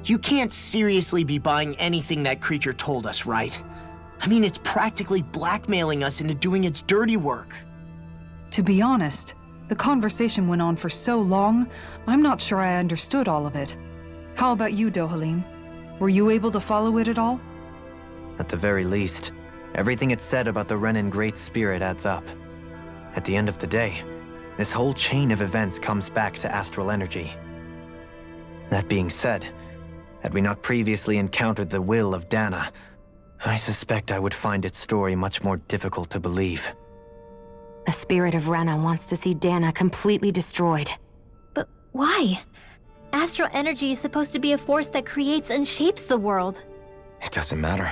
You can't seriously be buying anything that creature told us, right? I mean, it's practically blackmailing us into doing its dirty work. To be honest, the conversation went on for so long, I'm not sure I understood all of it. How about you, Dohalim? Were you able to follow it at all? At the very least, everything it said about the Renin Great Spirit adds up. At the end of the day, this whole chain of events comes back to astral energy. That being said, had we not previously encountered the will of Dana, I suspect I would find its story much more difficult to believe. The spirit of Rena wants to see Dana completely destroyed. But why? Astral energy is supposed to be a force that creates and shapes the world. It doesn't matter.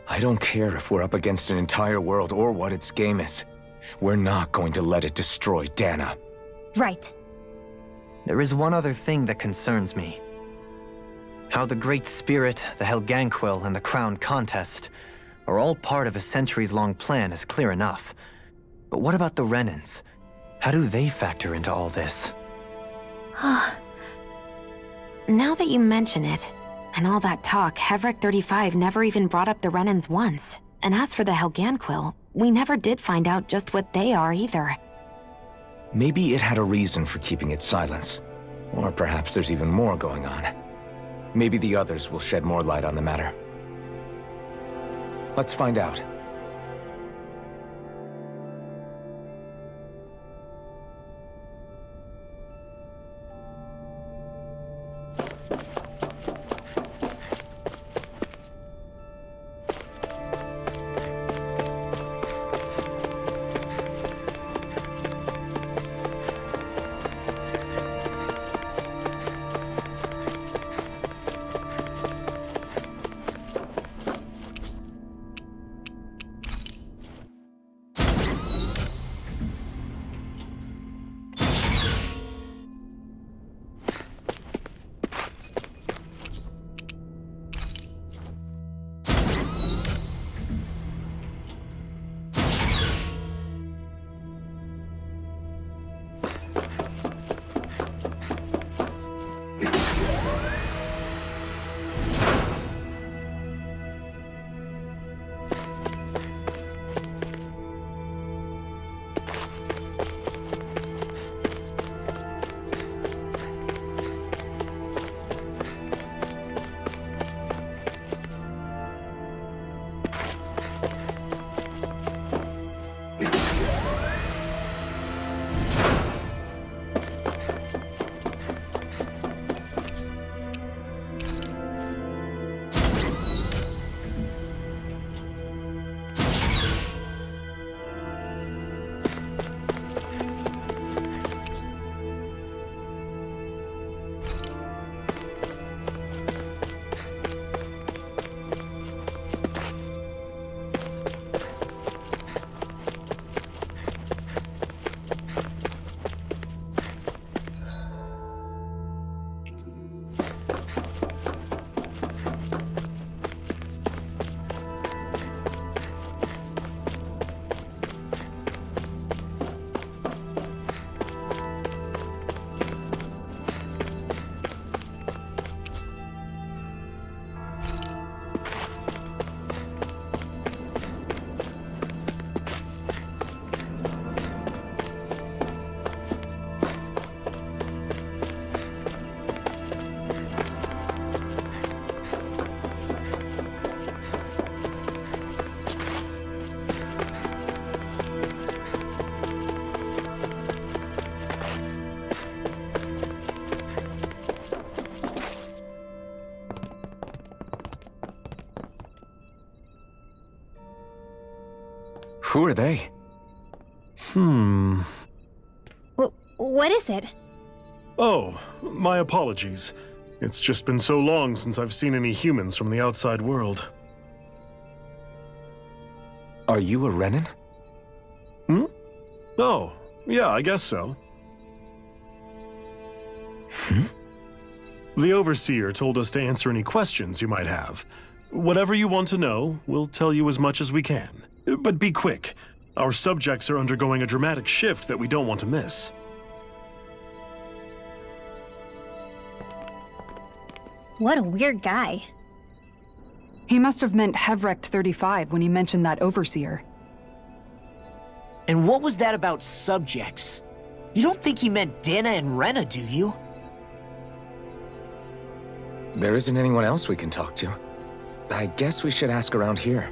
I don't care if we're up against an entire world or what its game is. We're not going to let it destroy Dana. Right. There is one other thing that concerns me. How the Great Spirit, the Helganquil, and the Crown Contest are all part of a centuries-long plan is clear enough. But what about the Renins? How do they factor into all this? Now that you mention it, and all that talk, Hevrekt-35 never even brought up the Renins once. And as for the Helganquil, we never did find out just what they are either. Maybe it had a reason for keeping its silence. Or perhaps there's even more going on. Maybe the others will shed more light on the matter. Let's find out. Who are they? What is it? Oh, my apologies. It's just been so long since I've seen any humans from the outside world. Are you a Renin? Oh, yeah, I guess so. The Overseer told us to answer any questions you might have. Whatever you want to know, we'll tell you as much as we can. But be quick. Our subjects are undergoing a dramatic shift that we don't want to miss. What a weird guy. He must have meant Hevrekt-35 when he mentioned that overseer. And what was that about subjects? You don't think he meant Dana and Rena, do you? There isn't anyone else we can talk to. I guess we should ask around here.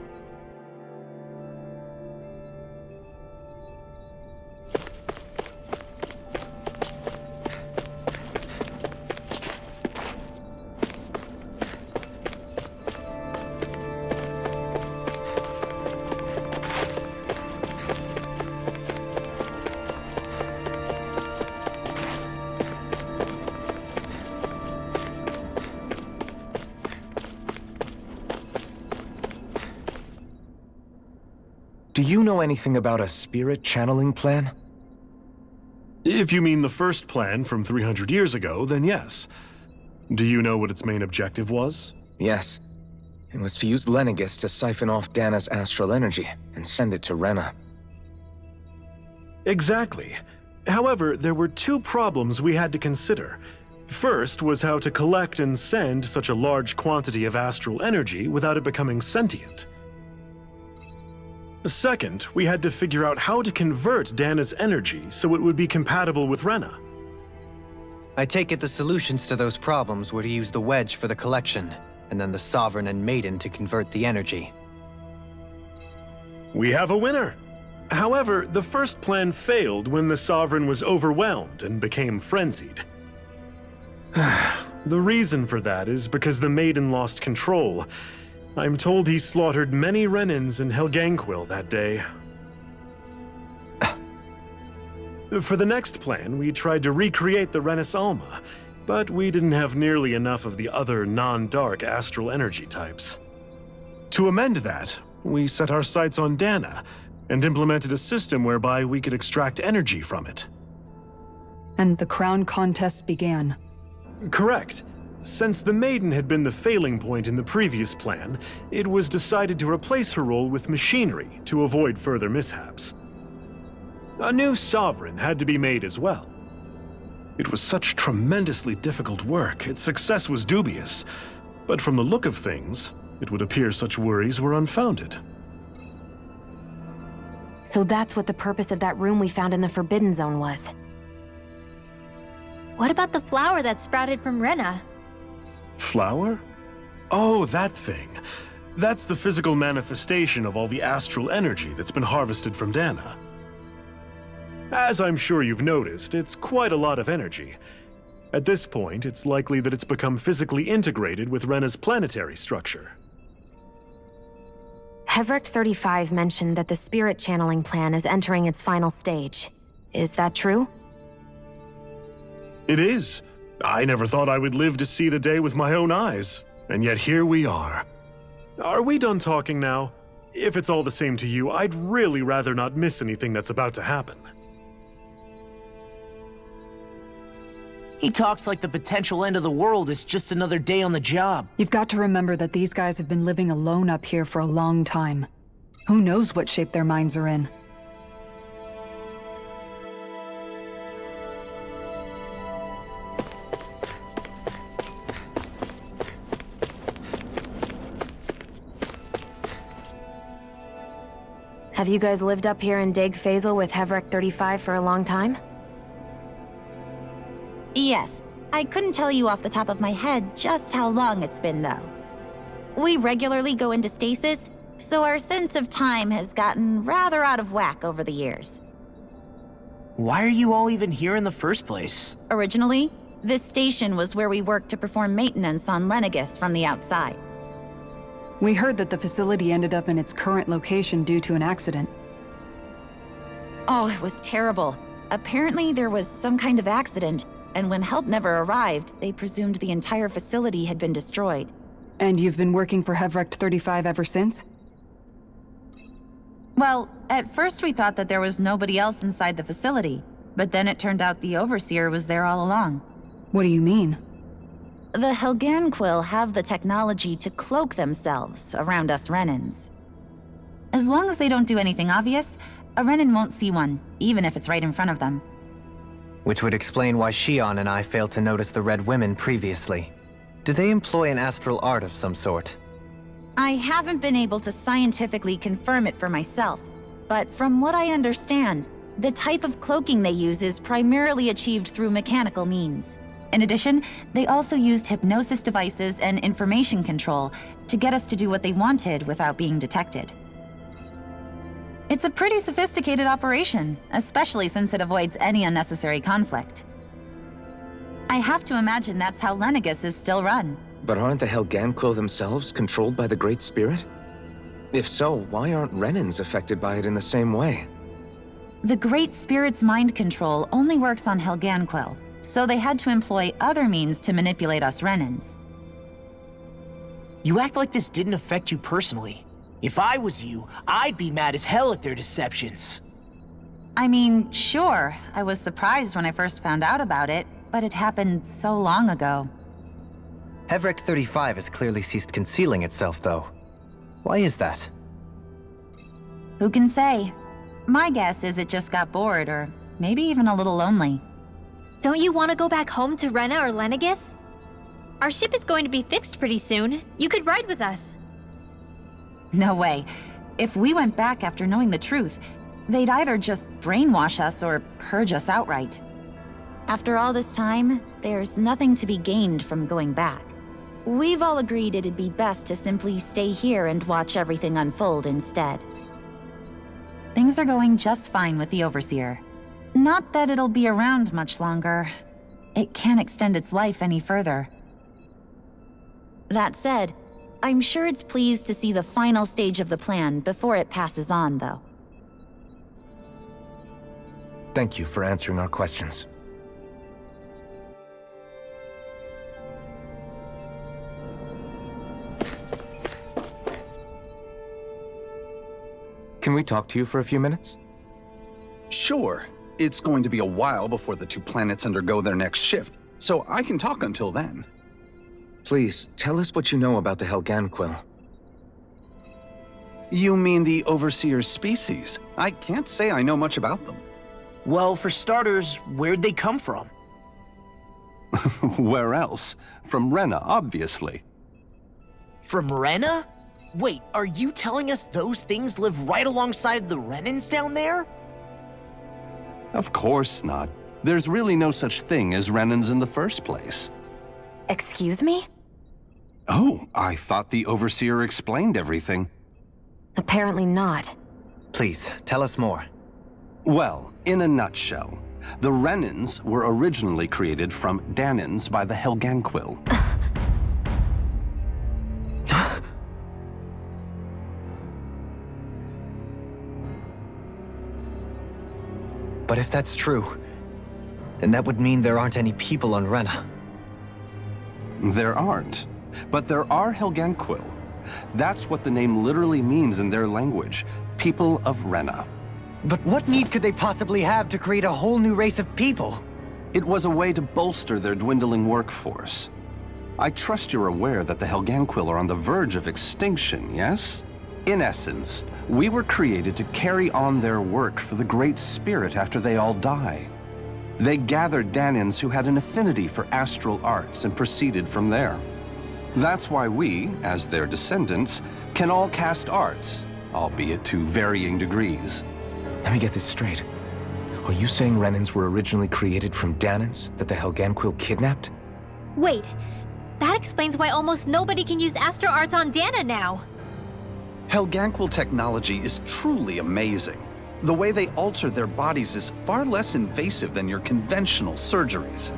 Do you know anything about a spirit channeling plan? If you mean the first plan from 300 years ago, then yes. Do you know what its main objective was? Yes. It was to use Lenegis to siphon off Dana's astral energy and send it to Rena. Exactly. However, there were two problems we had to consider. First was how to collect and send such a large quantity of astral energy without it becoming sentient. Second, we had to figure out how to convert Dana's energy so it would be compatible with Rena. I take it the solutions to those problems were to use the wedge for the collection, and then the Sovereign and Maiden to convert the energy. We have a winner! However, the first plan failed when the Sovereign was overwhelmed and became frenzied. The reason for that is because the Maiden lost control. I'm told he slaughtered many Renans in Helganquil that day. For the next plan, we tried to recreate the Renis Alma, but we didn't have nearly enough of the other non-dark astral energy types. To amend that, we set our sights on Dana and implemented a system whereby we could extract energy from it. And the crown contests began. Correct. Since the Maiden had been the failing point in the previous plan, it was decided to replace her role with machinery to avoid further mishaps. A new Sovereign had to be made as well. It was such tremendously difficult work, its success was dubious. But from the look of things, it would appear such worries were unfounded. So that's what the purpose of that room we found in the Forbidden Zone was. What about the flower that sprouted from Rena? Flower? Oh, that thing. That's the physical manifestation of all the astral energy that's been harvested from Dana. As I'm sure you've noticed, it's quite a lot of energy. At this point, it's likely that it's become physically integrated with Rena's planetary structure. Hevrekt-35 mentioned that the spirit channeling plan is entering its final stage. Is that true? It is. I never thought I would live to see the day with my own eyes, and yet here we are. Are we done talking now? If it's all the same to you, I'd really rather not miss anything that's about to happen. He talks like the potential end of the world is just another day on the job. You've got to remember that these guys have been living alone up here for a long time. Who knows what shape their minds are in? Have you guys lived up here in Deg Faisal with Hevrekt-35 for a long time? Yes. I couldn't tell you off the top of my head just how long it's been, though. We regularly go into stasis, so our sense of time has gotten rather out of whack over the years. Why are you all even here in the first place? Originally, this station was where we worked to perform maintenance on Lenegis from the outside. We heard that the facility ended up in its current location due to an accident. Oh, it was terrible. Apparently there was some kind of accident, and when help never arrived, they presumed the entire facility had been destroyed. And you've been working for Hevrekt-35 ever since? Well, at first we thought that there was nobody else inside the facility, but then it turned out the Overseer was there all along. What do you mean? The Helganquil have the technology to cloak themselves around us Renans. As long as they don't do anything obvious, a Renan won't see one, even if it's right in front of them. Which would explain why Shion and I failed to notice the Red Women previously. Do they employ an astral art of some sort? I haven't been able to scientifically confirm it for myself, but from what I understand, the type of cloaking they use is primarily achieved through mechanical means. In addition, they also used hypnosis devices and information control to get us to do what they wanted without being detected. It's a pretty sophisticated operation, especially since it avoids any unnecessary conflict. I have to imagine that's how Lenegus is still run. But aren't the Helganquil themselves controlled by the Great Spirit? If so, why aren't Renans affected by it in the same way? The Great Spirit's mind control only works on Helganquil, so they had to employ other means to manipulate us Renans. You act like this didn't affect you personally. If I was you, I'd be mad as hell at their deceptions. I mean, sure, I was surprised when I first found out about it, but it happened so long ago. Hevrekt-35 has clearly ceased concealing itself, though. Why is that? Who can say? My guess is it just got bored, or maybe even a little lonely. Don't you want to go back home to Rena or Lenegus? Our ship is going to be fixed pretty soon. You could ride with us. No way. If we went back after knowing the truth, they'd either just brainwash us or purge us outright. After all this time, there's nothing to be gained from going back. We've all agreed it'd be best to simply stay here and watch everything unfold instead. Things are going just fine with the Overseer. Not that it'll be around much longer. It can't extend its life any further. That said, I'm sure it's pleased to see the final stage of the plan before it passes on, though. Thank you for answering our questions. Can we talk to you for a few minutes? Sure. It's going to be a while before the two planets undergo their next shift, so I can talk until then. Please, tell us what you know about the Helganquil. You mean the Overseer's species? I can't say I know much about them. Well, for starters, where'd they come from? Where else? From Rena, obviously. From Rena? Wait, are you telling us those things live right alongside the Renans down there? Of course not. There's really no such thing as Renans in the first place. Excuse me? Oh, I thought the Overseer explained everything. Apparently not. Please, tell us more. Well, in a nutshell, the Renans were originally created from Danans by the Helganquil. But if that's true, then that would mean there aren't any people on Rena. There aren't, but there are Helganquil. That's what the name literally means in their language, people of Rena. But what need could they possibly have to create a whole new race of people? It was a way to bolster their dwindling workforce. I trust you're aware that the Helganquil are on the verge of extinction, yes? In essence, we were created to carry on their work for the Great Spirit after they all die. They gathered Danans who had an affinity for astral arts and proceeded from there. That's why we, as their descendants, can all cast arts, albeit to varying degrees. Let me get this straight. Are you saying Renans were originally created from Danans that the Helganquil kidnapped? Wait, that explains why almost nobody can use Astro Arts on Dana now. Helganquil technology is truly amazing. The way they alter their bodies is far less invasive than your conventional surgeries.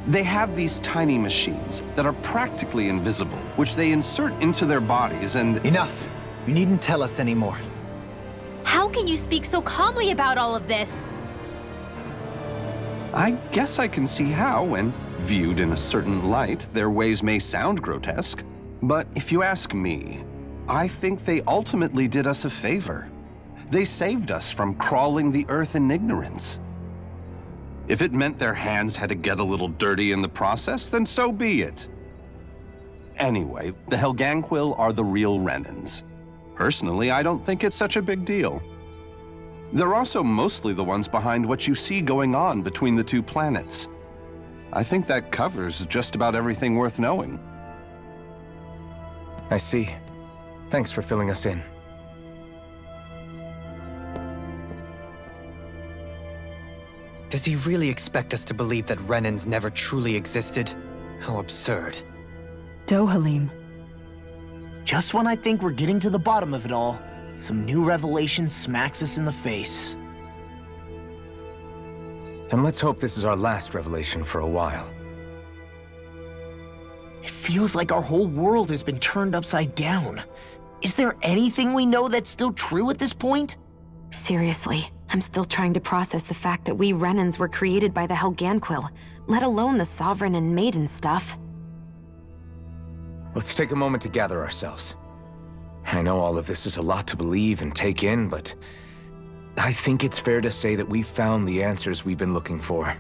They have these tiny machines that are practically invisible, which they insert into their bodies and— Enough! You needn't tell us anymore. How can you speak so calmly about all of this? I guess I can see how, when viewed in a certain light, their ways may sound grotesque. But if you ask me, I think they ultimately did us a favor. They saved us from crawling the earth in ignorance. If it meant their hands had to get a little dirty in the process, then so be it. Anyway, the Helganquil are the real Renans. Personally, I don't think it's such a big deal. They're also mostly the ones behind what you see going on between the two planets. I think that covers just about everything worth knowing. I see. Thanks for filling us in. Does he really expect us to believe that Renans never truly existed? How absurd. Dohalim. Just when I think we're getting to the bottom of it all, some new revelation smacks us in the face. Then let's hope this is our last revelation for a while. It feels like our whole world has been turned upside down. Is there anything we know that's still true at this point? Seriously, I'm still trying to process the fact that we Renans were created by the Helganquil, let alone the Sovereign and Maiden stuff. Let's take a moment to gather ourselves. I know all of this is a lot to believe and take in, but I think it's fair to say that we've found the answers we've been looking for.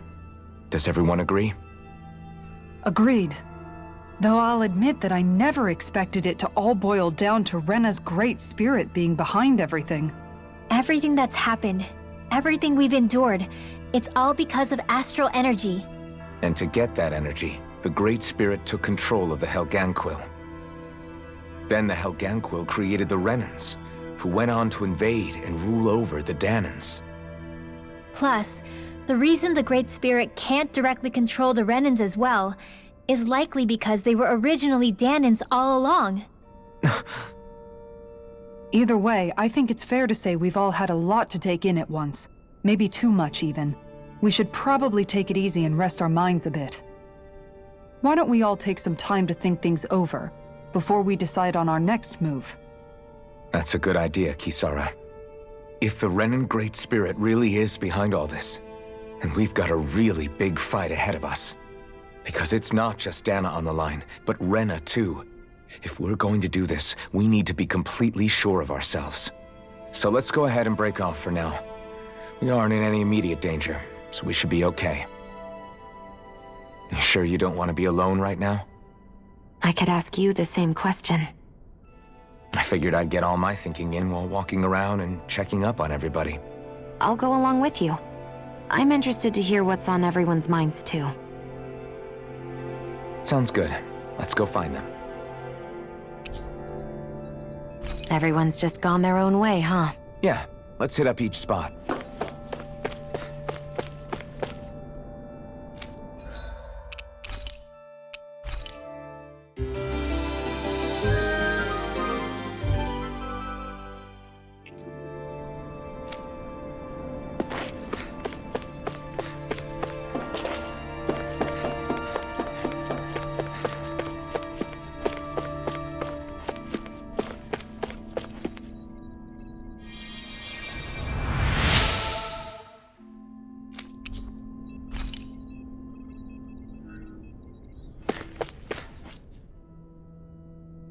Does everyone agree? Agreed. Though I'll admit that I never expected it to all boil down to Rena's great spirit being behind everything. Everything that's happened, everything we've endured, it's all because of astral energy. And to get that energy, the Great Spirit took control of the Helganquil. Then the Helganquil created the Renans, who went on to invade and rule over the Danans. Plus, the reason the Great Spirit can't directly control the Renans as well is likely because they were originally Danans all along. Either way, I think it's fair to say we've all had a lot to take in at once. Maybe too much, even. We should probably take it easy and rest our minds a bit. Why don't we all take some time to think things over, before we decide on our next move? That's a good idea, Kisara. If the Renan Great Spirit really is behind all this, then we've got a really big fight ahead of us. Because it's not just Dana on the line, but Rena too. If we're going to do this, we need to be completely sure of ourselves. So let's go ahead and break off for now. We aren't in any immediate danger, so we should be okay. You sure you don't want to be alone right now? I could ask you the same question. I figured I'd get all my thinking in while walking around and checking up on everybody. I'll go along with you. I'm interested to hear what's on everyone's minds too. Sounds good. Let's go find them. Everyone's just gone their own way, huh? Yeah, let's hit up each spot.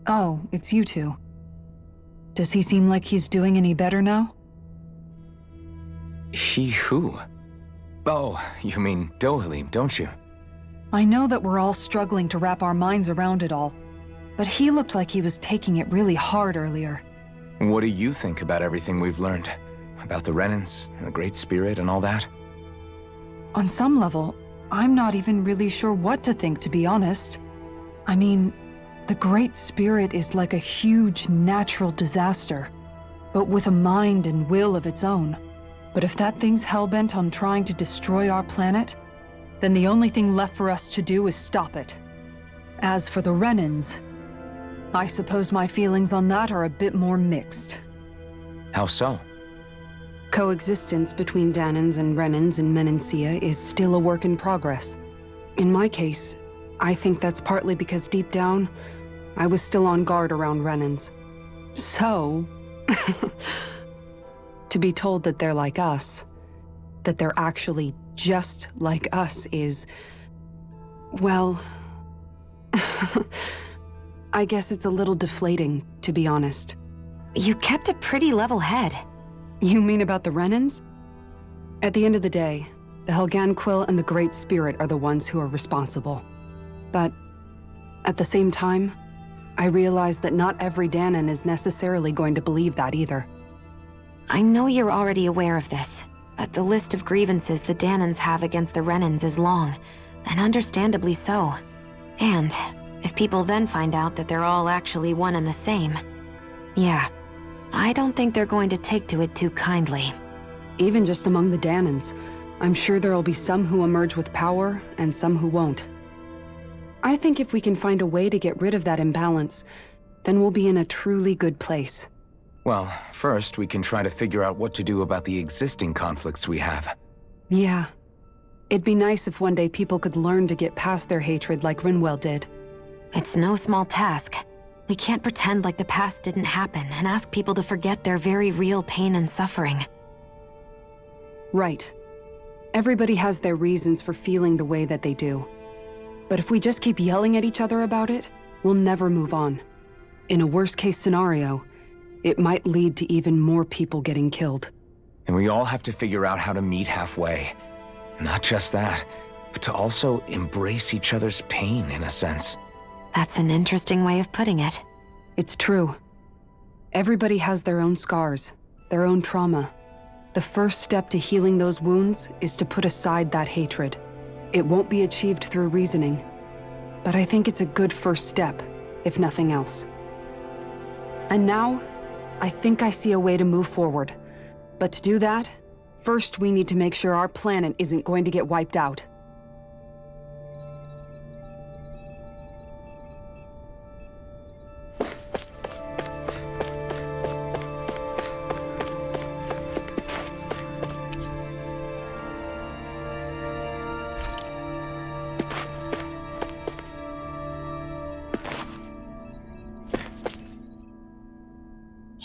Oh, it's you two. Does he seem like he's doing any better now? He who? Oh, you mean Dohalim, don't you? I know that we're all struggling to wrap our minds around it all, but he looked like he was taking it really hard earlier. What do you think about everything we've learned? About the Renans and the Great Spirit and all that? On some level, I'm not even really sure what to think, to be honest. I mean, the Great Spirit is like a huge natural disaster, but with a mind and will of its own. But if that thing's hellbent on trying to destroy our planet, then the only thing left for us to do is stop it. As for the Renans, I suppose my feelings on that are a bit more mixed. How so? Coexistence between Danans and Renans in Menancia is still a work in progress. In my case, I think that's partly because deep down, I was still on guard around Renans. So, to be told that they're like us, that they're actually just like us is, well, I guess it's a little deflating, to be honest. You kept a pretty level head. You mean about the Renans? At the end of the day, the Helganquil and the Great Spirit are the ones who are responsible. But at the same time, I realize that not every Danan is necessarily going to believe that either. I know you're already aware of this, but the list of grievances the Danans have against the Renans is long. and understandably so. And if people then find out that they're all actually one and the same, yeah, I don't think they're going to take to it too kindly. Even just among the Danans, I'm sure there'll be some who emerge with power and some who won't. I think if we can find a way to get rid of that imbalance, then we'll be in a truly good place. Well, first we can try to figure out what to do about the existing conflicts we have. Yeah. It'd be nice if one day people could learn to get past their hatred like Rinwell did. It's no small task. We can't pretend like the past didn't happen and ask people to forget their very real pain and suffering. Right. Everybody has their reasons for feeling the way that they do. But if we just keep yelling at each other about it, we'll never move on. In a worst-case scenario, it might lead to even more people getting killed. And we all have to figure out how to meet halfway. Not just that, but to also embrace each other's pain, in a sense. That's an interesting way of putting it. It's true. Everybody has their own scars, their own trauma. The first step to healing those wounds is to put aside that hatred. It won't be achieved through reasoning, but I think it's a good first step, if nothing else. And now, I think I see a way to move forward. But to do that, first we need to make sure our planet isn't going to get wiped out.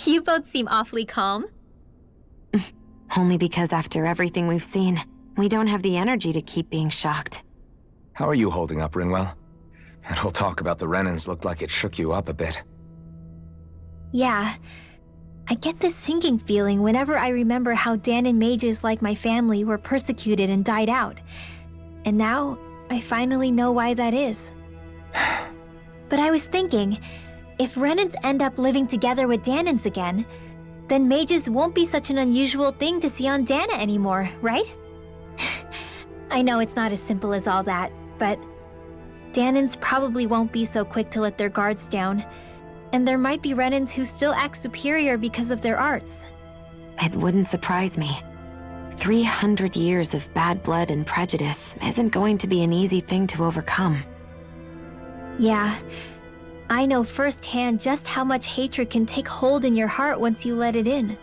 You both seem awfully calm. Only because after everything we've seen, we don't have the energy to keep being shocked. How are you holding up, Rinwell? That whole talk about the Renans looked like it shook you up a bit. Yeah. I get this sinking feeling whenever I remember how Danan mages like my family were persecuted and died out. And now, I finally know why that is. But I was thinking, if Renans end up living together with Danans again, then mages won't be such an unusual thing to see on Dana anymore, right? I know it's not as simple as all that, but Danans probably won't be so quick to let their guards down, and there might be Renans who still act superior because of their arts. It wouldn't surprise me. 300 years of bad blood and prejudice isn't going to be an easy thing to overcome. Yeah. I know firsthand just how much hatred can take hold in your heart once you let it in.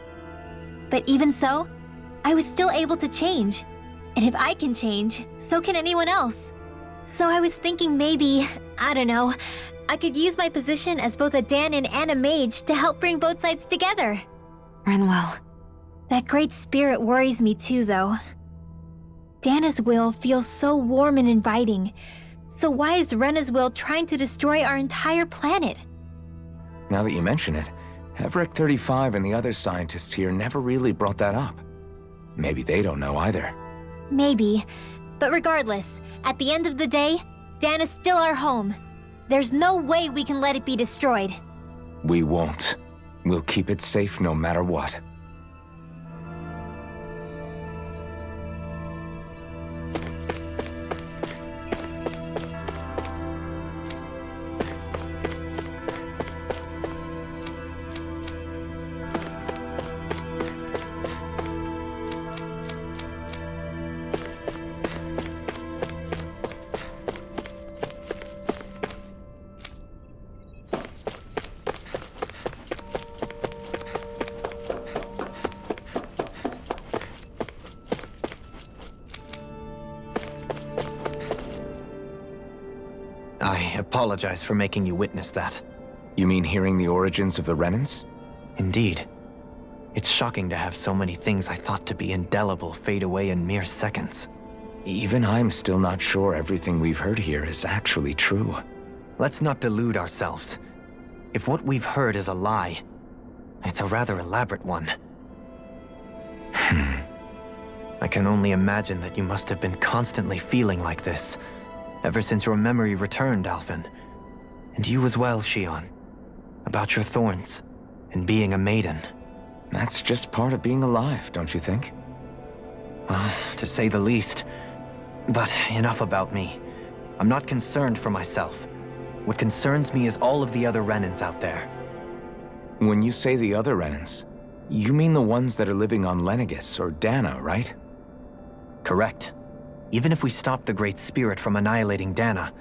But even so, I was still able to change. And if I can change, so can anyone else. So I was thinking maybe, I don't know, I could use my position as both a Danan and a mage to help bring both sides together. Rinwell. That great spirit worries me too, though. Dana's will feels so warm and inviting. So why is Rena's will trying to destroy our entire planet? Now that you mention it, Hevrekt-35 and the other scientists here never really brought that up. Maybe they don't know either. Maybe. But regardless, at the end of the day, Dana's still our home. There's no way we can let it be destroyed. We won't. We'll keep it safe no matter what. I apologize for making you witness that. You mean hearing the origins of the Renans? Indeed. It's shocking to have so many things I thought to be indelible fade away in mere seconds. Even I'm still not sure everything we've heard here is actually true. Let's not delude ourselves. If what we've heard is a lie, it's a rather elaborate one. I can only imagine that you must have been constantly feeling like this, ever since your memory returned, Alphen. And you as well, Shion. About your thorns, and being a maiden. That's just part of being alive, don't you think? Well, to say the least. But enough about me. I'm not concerned for myself. What concerns me is all of the other Renans out there. When you say the other Renans, you mean the ones that are living on Lenegis or Dana, right? Correct. Even if we stop the Great Spirit from annihilating Dana,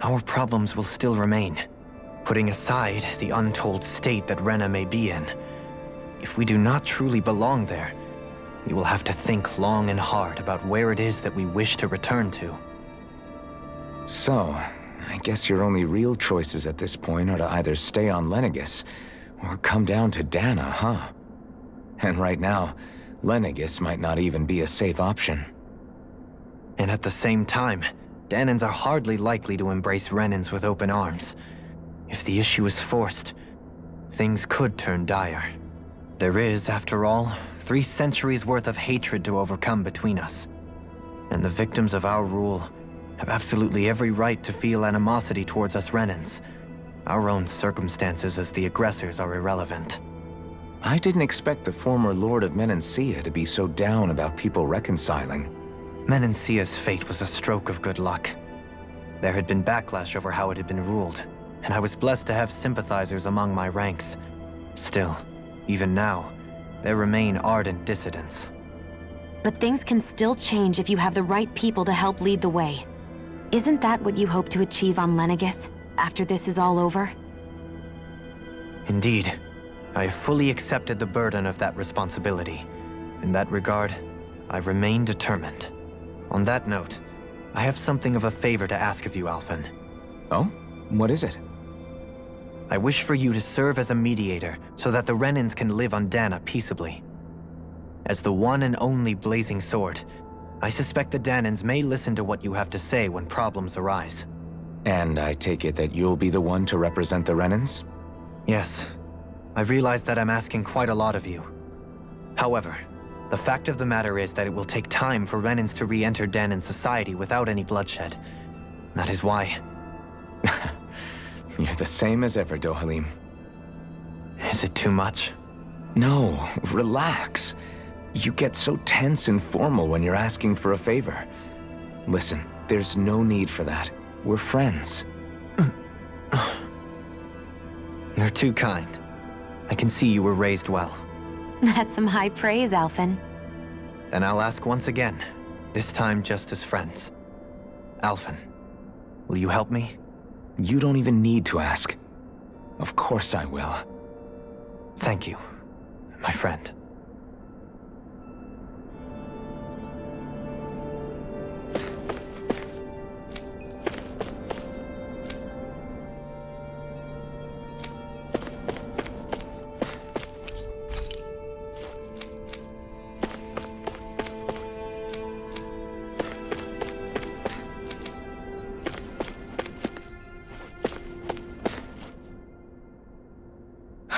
our problems will still remain. Putting aside the untold state that Rena may be in, if we do not truly belong there, we will have to think long and hard about where it is that we wish to return to. So, I guess your only real choices at this point are to either stay on Lenegis or come down to Dana, huh? And right now, Lenegis might not even be a safe option. And at the same time, Danans are hardly likely to embrace Renans with open arms. If the issue is forced, things could turn dire. There is, after all, 3 centuries worth of hatred to overcome between us. And the victims of our rule have absolutely every right to feel animosity towards us Renans. Our own circumstances as the aggressors are irrelevant. I didn't expect the former Lord of Menancia to be so down about people reconciling. Menancia's fate was a stroke of good luck. There had been backlash over how it had been ruled, and I was blessed to have sympathizers among my ranks. Still, even now, there remain ardent dissidents. But things can still change if you have the right people to help lead the way. Isn't that what you hope to achieve on Lenegis, after this is all over? Indeed. I have fully accepted the burden of that responsibility. In that regard, I remain determined. On that note, I have something of a favor to ask of you, Alphen. Oh? What is it? I wish for you to serve as a mediator so that the Renans can live on Dana peaceably. As the one and only Blazing Sword, I suspect the Danans may listen to what you have to say when problems arise. And I take it that you'll be the one to represent the Renans? Yes. I realize that I'm asking quite a lot of you. However, the fact of the matter is that it will take time for Renans to re-enter Danan society without any bloodshed. That is why. You're the same as ever, Dohalim. Is it too much? No, relax. You get so tense and formal when you're asking for a favor. Listen, there's no need for that. We're friends. You're too kind. I can see you were raised well. That's some high praise, Alphen. Then I'll ask once again, this time just as friends. Alphen, will you help me? You don't even need to ask. Of course I will. Thank you, my friend.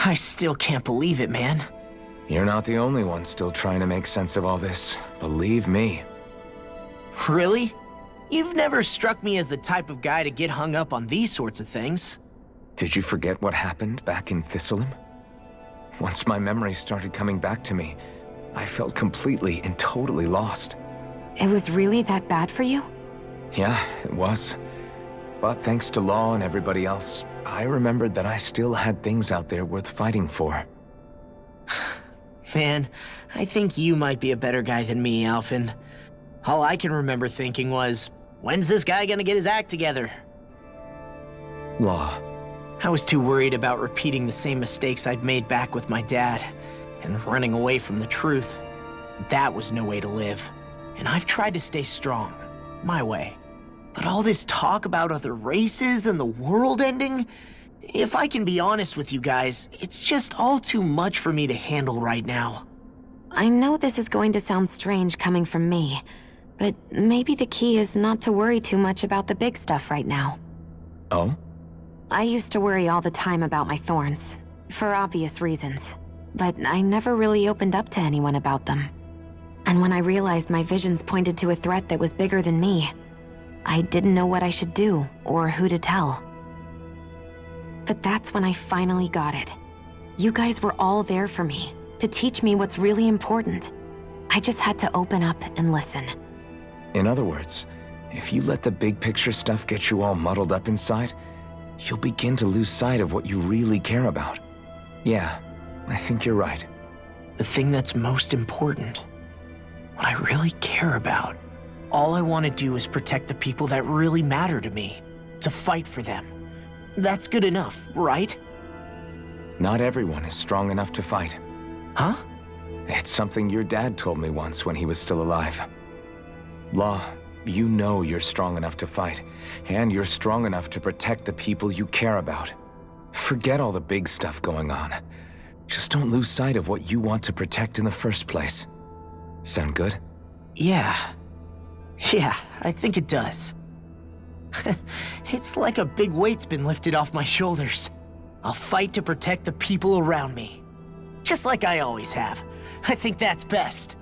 I still can't believe it, man. You're not the only one still trying to make sense of all this. Believe me. Really? You've never struck me as the type of guy to get hung up on these sorts of things. Did you forget what happened back in Thistleum? Once my memory started coming back to me, I felt completely and totally lost. It was really that bad for you? Yeah, it was. But thanks to Law and everybody else, I remembered that I still had things out there worth fighting for. Man, I think you might be a better guy than me, Alphen. All I can remember thinking was, when's this guy gonna get his act together? Law. I was too worried about repeating the same mistakes I'd made back with my dad, and running away from the truth. That was no way to live. And I've tried to stay strong, my way. But all this talk about other races and the world ending, if I can be honest with you guys, it's just all too much for me to handle right now. I know this is going to sound strange coming from me, but maybe the key is not to worry too much about the big stuff right now. Oh? I used to worry all the time about my thorns, for obvious reasons, but I never really opened up to anyone about them. And when I realized my visions pointed to a threat that was bigger than me, I didn't know what I should do or who to tell. But that's when I finally got it. You guys were all there for me, to teach me what's really important. I just had to open up and listen. In other words, if you let the big picture stuff get you all muddled up inside, you'll begin to lose sight of what you really care about. Yeah, I think you're right. The thing that's most important, what I really care about. All I want to do is protect the people that really matter to me, to fight for them. That's good enough, right? Not everyone is strong enough to fight. Huh? It's something your dad told me once when he was still alive. Law, you know you're strong enough to fight, and you're strong enough to protect the people you care about. Forget all the big stuff going on. Just don't lose sight of what you want to protect in the first place. Sound good? Yeah. Yeah, I think it does. It's like a big weight's been lifted off my shoulders. I'll fight to protect the people around me. Just like I always have. I think that's best.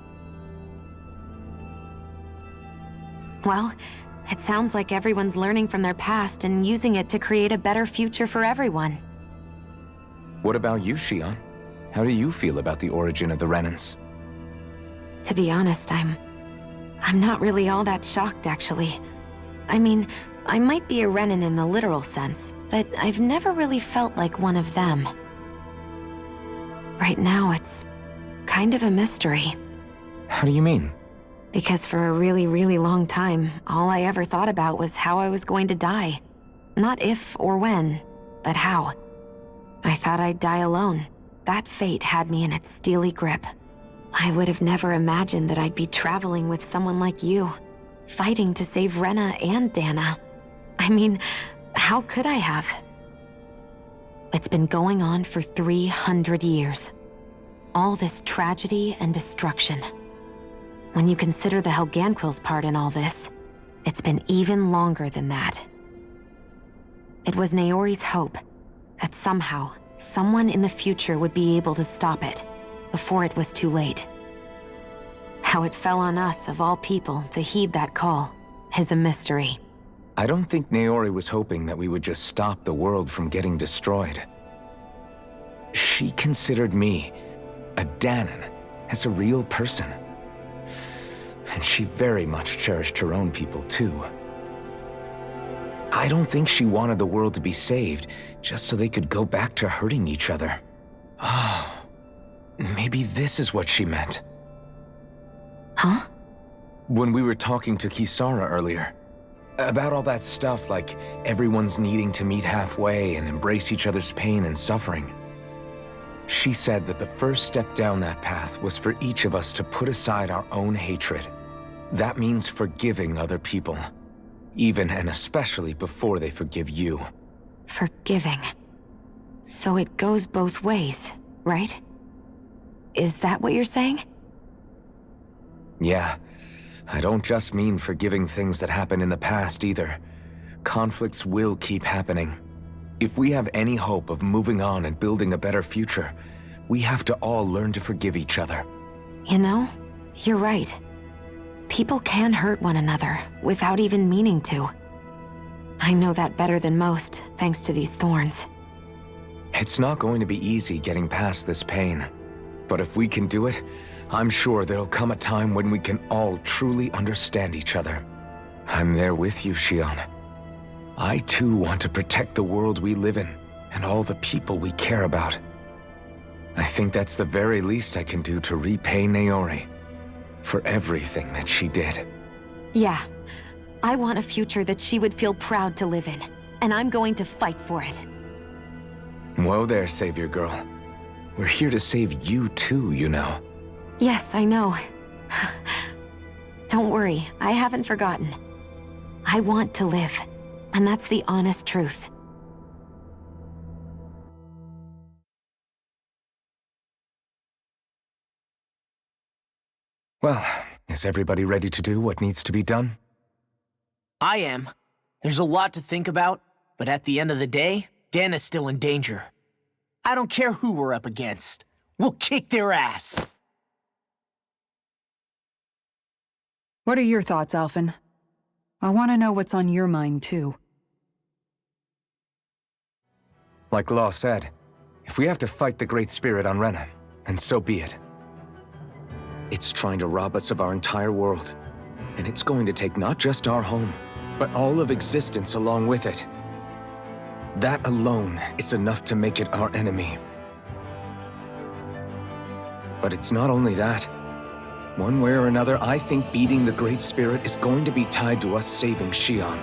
Well, it sounds like everyone's learning from their past and using it to create a better future for everyone. What about you, Shion? How do you feel about the origin of the Renans? To be honest, I'm not really all that shocked, actually. I mean, I might be a Renan in the literal sense, but I've never really felt like one of them. Right now, it's kind of a mystery. How do you mean? Because for a really, really long time, all I ever thought about was how I was going to die. Not if or when, but how. I thought I'd die alone. That fate had me in its steely grip. I would have never imagined that I'd be traveling with someone like you, fighting to save Rena and Dana. I mean, how could I have? It's been going on for 300 years. All this tragedy and destruction. When you consider the Helganquil's part in all this, it's been even longer than that. It was Naori's hope that somehow, someone in the future would be able to stop it before it was too late. How it fell on us, of all people, to heed that call is a mystery. I don't think Naori was hoping that we would just stop the world from getting destroyed. She considered me, a Danan, as a real person. And she very much cherished her own people, too. I don't think she wanted the world to be saved just so they could go back to hurting each other. Oh, maybe this is what she meant. Huh? When we were talking to Kisara earlier, about all that stuff like everyone's needing to meet halfway and embrace each other's pain and suffering. She said that the first step down that path was for each of us to put aside our own hatred. That means forgiving other people, even and especially before they forgive you. Forgiving. So it goes both ways, right? Is that what you're saying? Yeah. I don't just mean forgiving things that happened in the past either. Conflicts will keep happening. If we have any hope of moving on and building a better future, we have to all learn to forgive each other. You know, you're right. People can hurt one another without even meaning to. I know that better than most, thanks to these thorns. It's not going to be easy getting past this pain. But if we can do it, I'm sure there'll come a time when we can all truly understand each other. I'm there with you, Shion. I too want to protect the world we live in and all the people we care about. I think that's the very least I can do to repay Naori for everything that she did. Yeah. I want a future that she would feel proud to live in, and I'm going to fight for it. Whoa there, Savior Girl. We're here to save you too, you know. Yes, I know. Don't worry, I haven't forgotten. I want to live, and that's the honest truth. Well, is everybody ready to do what needs to be done? I am. There's a lot to think about, but at the end of the day, Dana's still in danger. I don't care who we're up against. We'll kick their ass. What are your thoughts, Alphen? I want to know what's on your mind, too. Like Law said, if we have to fight the Great Spirit on Rena, then so be it. It's trying to rob us of our entire world. And it's going to take not just our home, but all of existence along with it. That alone is enough to make it our enemy. But it's not only that. One way or another, I think beating the Great Spirit is going to be tied to us saving Xion.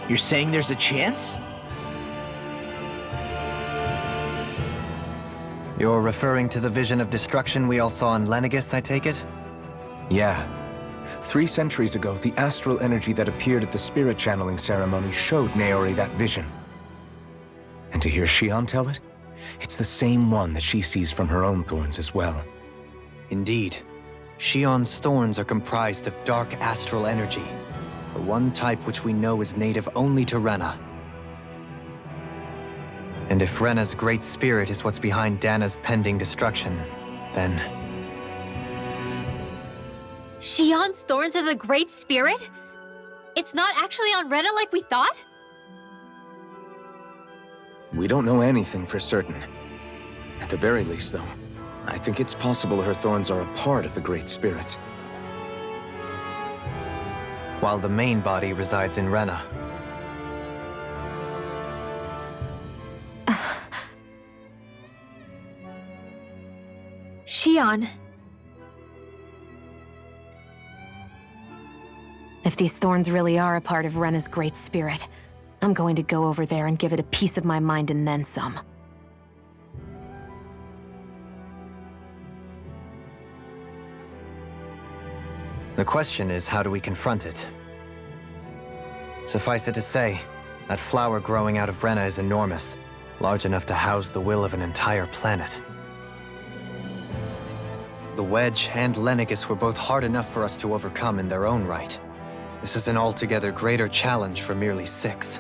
You're saying there's a chance? You're referring to the vision of destruction we all saw in Lenegis, I take it? Yeah. 3 centuries ago, the astral energy that appeared at the spirit channeling ceremony showed Naori that vision. And to hear Xion tell it, it's the same one that she sees from her own thorns as well. Indeed. Xion's thorns are comprised of dark astral energy, the one type which we know is native only to Rena. And if Rena's great spirit is what's behind Dana's pending destruction, then... Xion's thorns are the Great Spirit? It's not actually on Rena like we thought? We don't know anything for certain. At the very least, though, I think it's possible her thorns are a part of the Great Spirit. While the main body resides in Rena. Xion. If these thorns really are a part of Rena's great spirit, I'm going to go over there and give it a piece of my mind and then some. The question is, how do we confront it? Suffice it to say, that flower growing out of Rena is enormous, large enough to house the will of an entire planet. The Wedge and Lenegis were both hard enough for us to overcome in their own right. This is an altogether greater challenge for merely 6.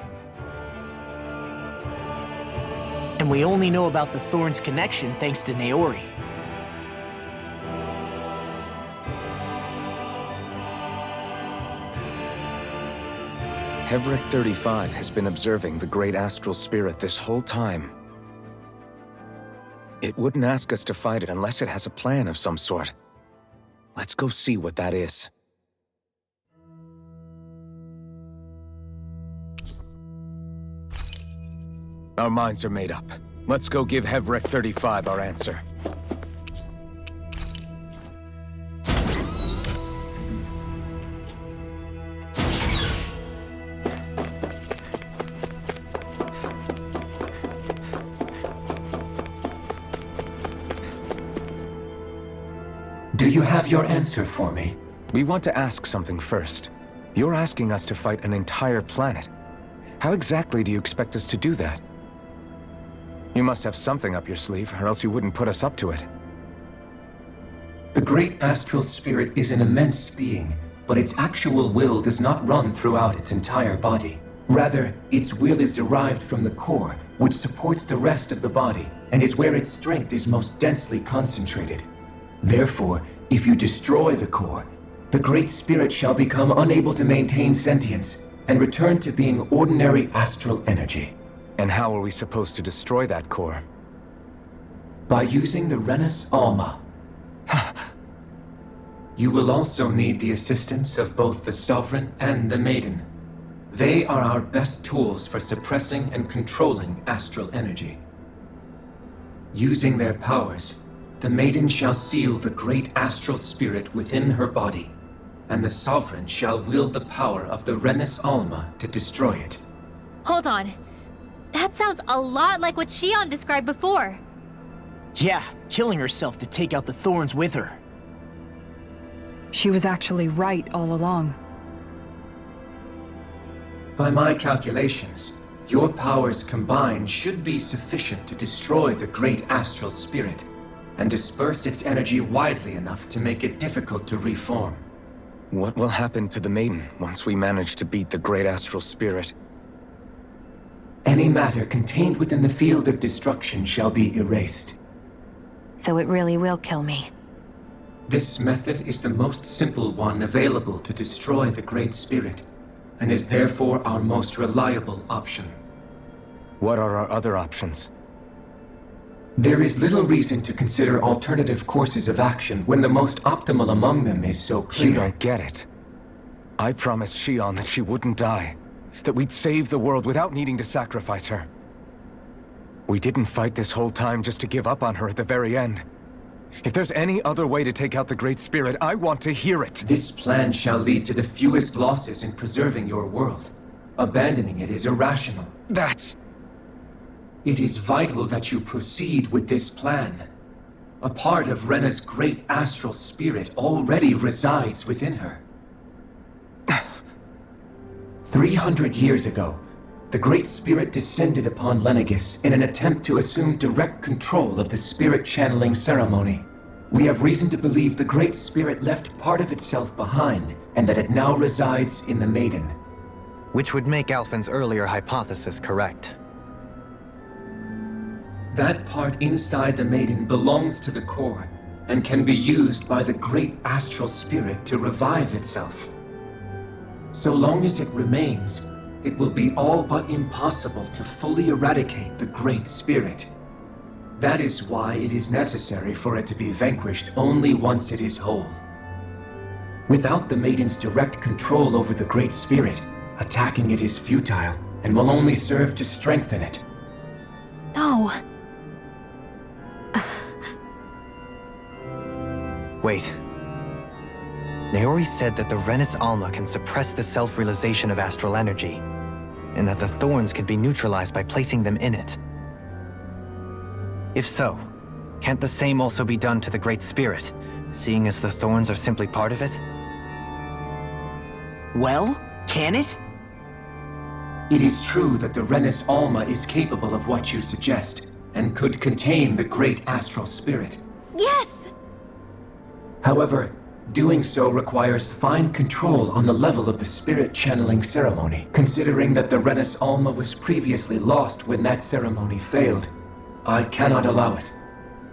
And we only know about the Thorns connection thanks to Naori. Hevrekt-35 has been observing the great astral spirit this whole time. It wouldn't ask us to fight it unless it has a plan of some sort. Let's go see what that is. Our minds are made up. Let's go give Hevrekt-35 our answer. Do you have your answer for me? We want to ask something first. You're asking us to fight an entire planet. How exactly do you expect us to do that? You must have something up your sleeve, or else you wouldn't put us up to it. The great astral spirit is an immense being, but its actual will does not run throughout its entire body. Rather, its will is derived from the core, which supports the rest of the body, and is where its strength is most densely concentrated. Therefore, if you destroy the core, the Great Spirit shall become unable to maintain sentience and return to being ordinary astral energy. And how are we supposed to destroy that core? By using the Renis Alma. You will also need the assistance of both the Sovereign and the Maiden. They are our best tools for suppressing and controlling astral energy. Using their powers, the Maiden shall seal the great astral spirit within her body, and the Sovereign shall wield the power of the Renis Alma to destroy it. Hold on. That sounds a lot like what Xion described before. Yeah, killing herself to take out the Thorns with her. She was actually right all along. By my calculations, your powers combined should be sufficient to destroy the great astral spirit and disperse its energy widely enough to make it difficult to reform. What will happen to the Maiden once we manage to beat the great astral spirit? Any matter contained within the field of destruction shall be erased. So it really will kill me. This method is the most simple one available to destroy the Great Spirit, and is therefore our most reliable option. What are our other options? There is little reason to consider alternative courses of action when the most optimal among them is so clear. You don't get it. I promised Shion that she wouldn't die, that we'd save the world without needing to sacrifice her. We didn't fight this whole time just to give up on her at the very end. If there's any other way to take out the Great Spirit, I want to hear it. This plan shall lead to the fewest losses in preserving your world. Abandoning it is irrational. It is vital that you proceed with this plan. A part of Rena's great astral spirit already resides within her. 300 years ago, the Great Spirit descended upon Lenegis in an attempt to assume direct control of the spirit channeling ceremony. We have reason to believe the Great Spirit left part of itself behind, and that it now resides in the Maiden. Which would make Alphen's earlier hypothesis correct. That part inside the Maiden belongs to the core, and can be used by the great astral spirit to revive itself. So long as it remains, it will be all but impossible to fully eradicate the Great Spirit. That is why it is necessary for it to be vanquished only once it is whole. Without the Maiden's direct control over the Great Spirit, attacking it is futile, and will only serve to strengthen it. No. Wait. Naori said that the Renis Alma can suppress the self-realization of astral energy, and that the thorns could be neutralized by placing them in it. If so, can't the same also be done to the Great Spirit, seeing as the thorns are simply part of it? Well, can it? It is true that the Renis Alma is capable of what you suggest, and could contain the great astral spirit. Yes! However, doing so requires fine control on the level of the spirit channeling ceremony, considering that the Renis Alma was previously lost when that ceremony failed. I cannot allow it.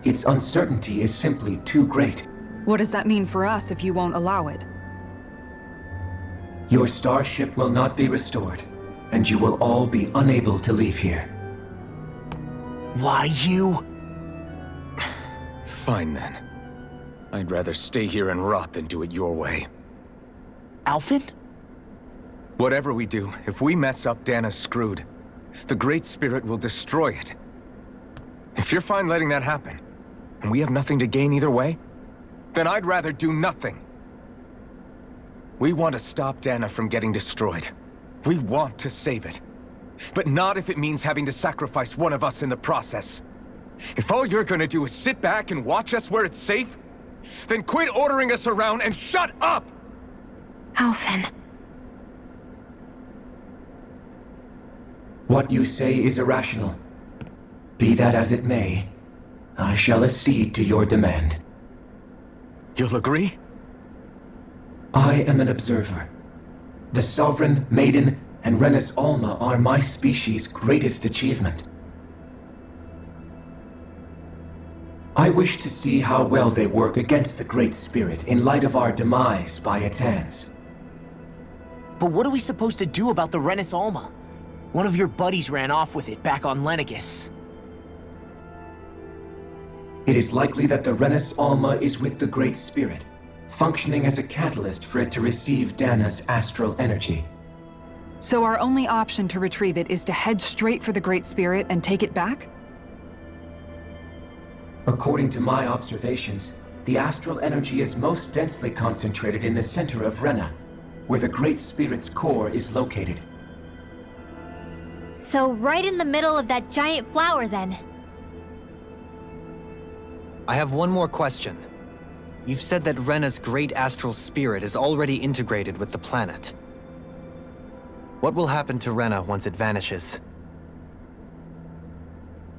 Its uncertainty is simply too great. What does that mean for us if you won't allow it? Your starship will not be restored, and you will all be unable to leave here. Why you? Fine then. I'd rather stay here and rot than do it your way. Alphen? Whatever we do, if we mess up, Dana's screwed. The Great Spirit will destroy it. If you're fine letting that happen, and we have nothing to gain either way, then I'd rather do nothing. We want to stop Dana from getting destroyed. We want to save it. But not if it means having to sacrifice one of us in the process. If all you're gonna do is sit back and watch us where it's safe, then quit ordering us around and shut up! Alphen. What you say is irrational. Be that as it may, I shall accede to your demand. You'll agree? I am an observer. The Sovereign, Maiden, and Renis Alma are my species' greatest achievement. I wish to see how well they work against the Great Spirit in light of our demise by its hands. But what are we supposed to do about the Renis Alma? One of your buddies ran off with it back on Lenegis. It is likely that the Renis Alma is with the Great Spirit, functioning as a catalyst for it to receive Dana's astral energy. So our only option to retrieve it is to head straight for the Great Spirit and take it back? According to my observations, the astral energy is most densely concentrated in the center of Rena, where the Great Spirit's core is located. So right in the middle of that giant flower, then. I have one more question. You've said that Rena's great astral spirit is already integrated with the planet. What will happen to Rena once it vanishes?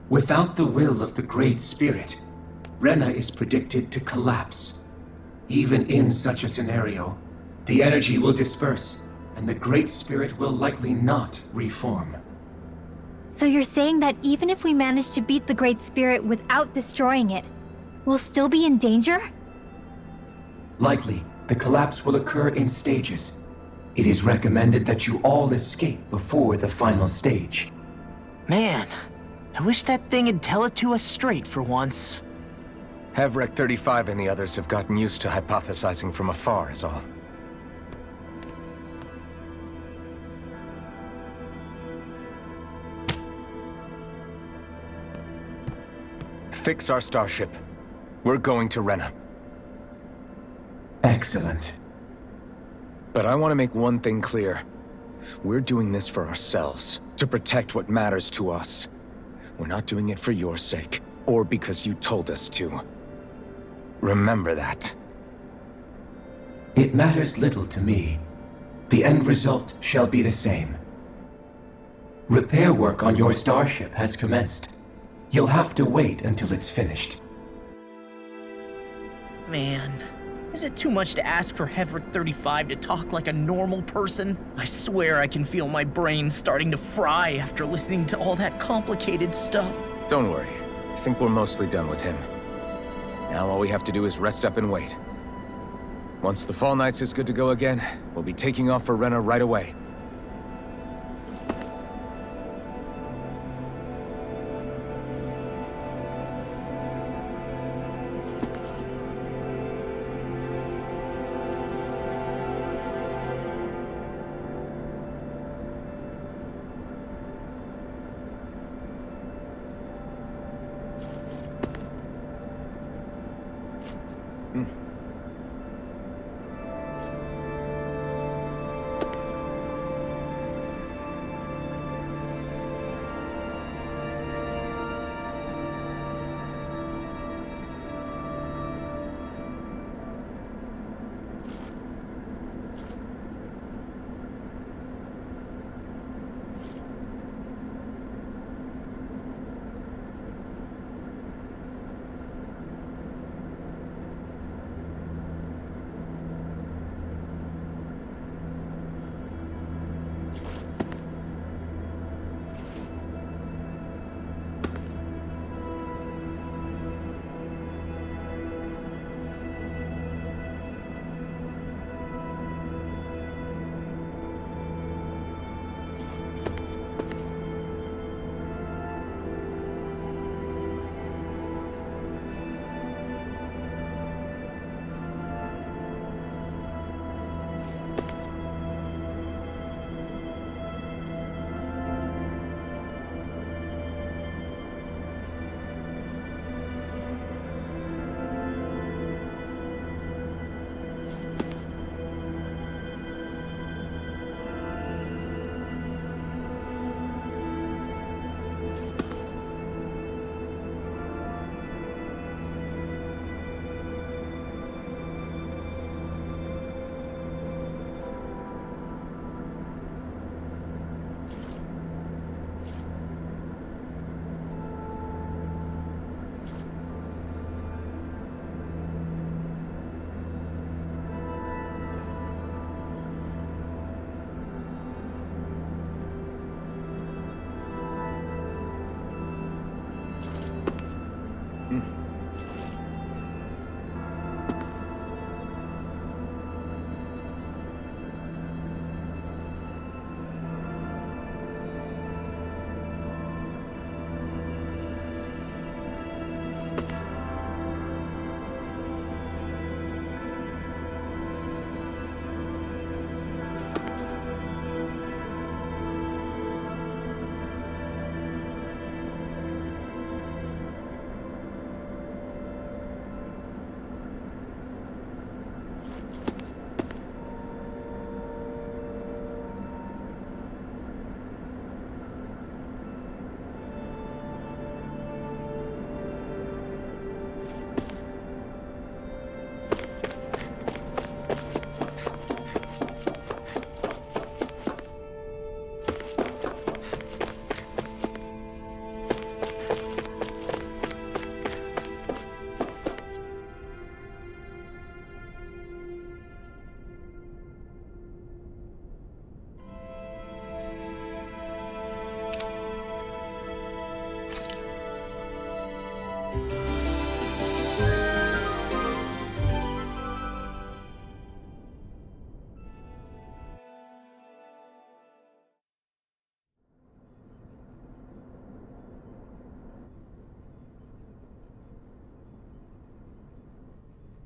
Without the will of the Great Spirit, Rena is predicted to collapse. Even in such a scenario, the energy will disperse, and the Great Spirit will likely not reform. So you're saying that even if we manage to beat the Great Spirit without destroying it, we'll still be in danger? Likely, the collapse will occur in stages. It is recommended that you all escape before the final stage. Man, I wish that thing would tell it to us straight for once. Hevrekt-35 and the others have gotten used to hypothesizing from afar, is all. Fix our starship. We're going to Rena. Excellent. But I want to make one thing clear. We're doing this for ourselves, to protect what matters to us. We're not doing it for your sake, or because you told us to. Remember that. It matters little to me. The end result shall be the same. Repair work on your starship has commenced. You'll have to wait until it's finished. Man, is it too much to ask for Hevrekt-35 to talk like a normal person? I swear I can feel my brain starting to fry after listening to all that complicated stuff. Don't worry. I think we're mostly done with him. Now all we have to do is rest up and wait. Once the Fall Knights is good to go again, we'll be taking off for Rena right away.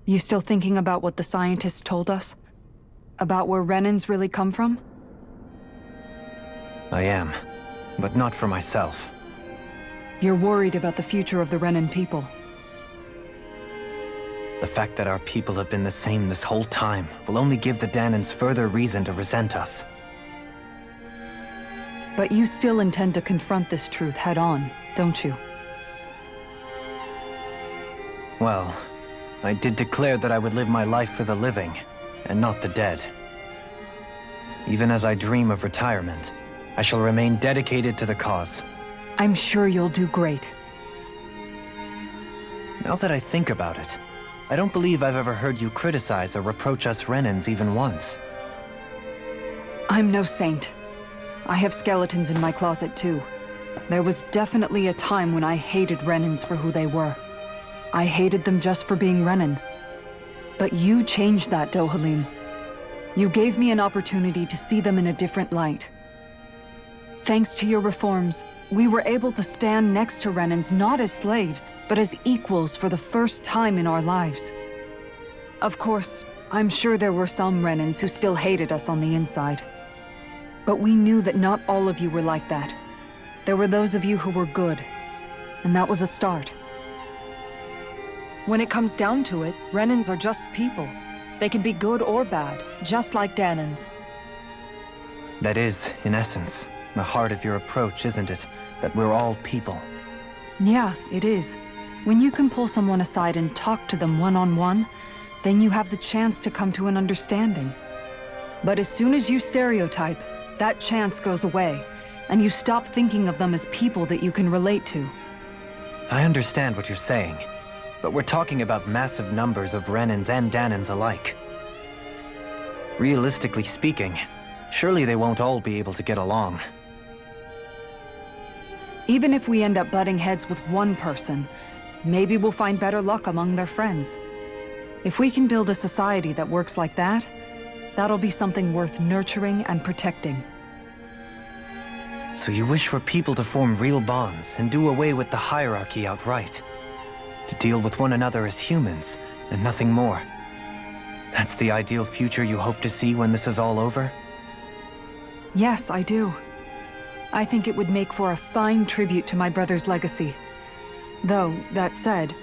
You still thinking about what the scientists told us? About where Renans really come from? I am, but not for myself. You're worried about the future of the Renan people. The fact that our people have been the same this whole time will only give the Danans further reason to resent us. But you still intend to confront this truth head-on, don't you? Well, I did declare that I would live my life for the living, and not the dead. Even as I dream of retirement, I shall remain dedicated to the cause. I'm sure you'll do great. Now that I think about it, I don't believe I've ever heard you criticize or reproach us Renans even once. I'm no saint. I have skeletons in my closet too. There was definitely a time when I hated Renans for who they were. I hated them just for being Renan. But you changed that, Dohalim. You gave me an opportunity to see them in a different light. Thanks to your reforms, we were able to stand next to Renans not as slaves, but as equals for the first time in our lives. Of course, I'm sure there were some Renans who still hated us on the inside. But we knew that not all of you were like that. There were those of you who were good, and that was a start. When it comes down to it, Renans are just people. They can be good or bad, just like Danans. That is, in essence, the heart of your approach, isn't it? That we're all people. Yeah, it is. When you can pull someone aside and talk to them one-on-one, then you have the chance to come to an understanding. But as soon as you stereotype, that chance goes away, and you stop thinking of them as people that you can relate to. I understand what you're saying, but we're talking about massive numbers of Renans and Danans alike. Realistically speaking, surely they won't all be able to get along. Even if we end up butting heads with one person, maybe we'll find better luck among their friends. If we can build a society that works like that, that'll be something worth nurturing and protecting. So you wish for people to form real bonds and do away with the hierarchy outright? To deal with one another as humans, and nothing more? That's the ideal future you hope to see when this is all over? Yes, I do. I think it would make for a fine tribute to my brother's legacy. Though, that said,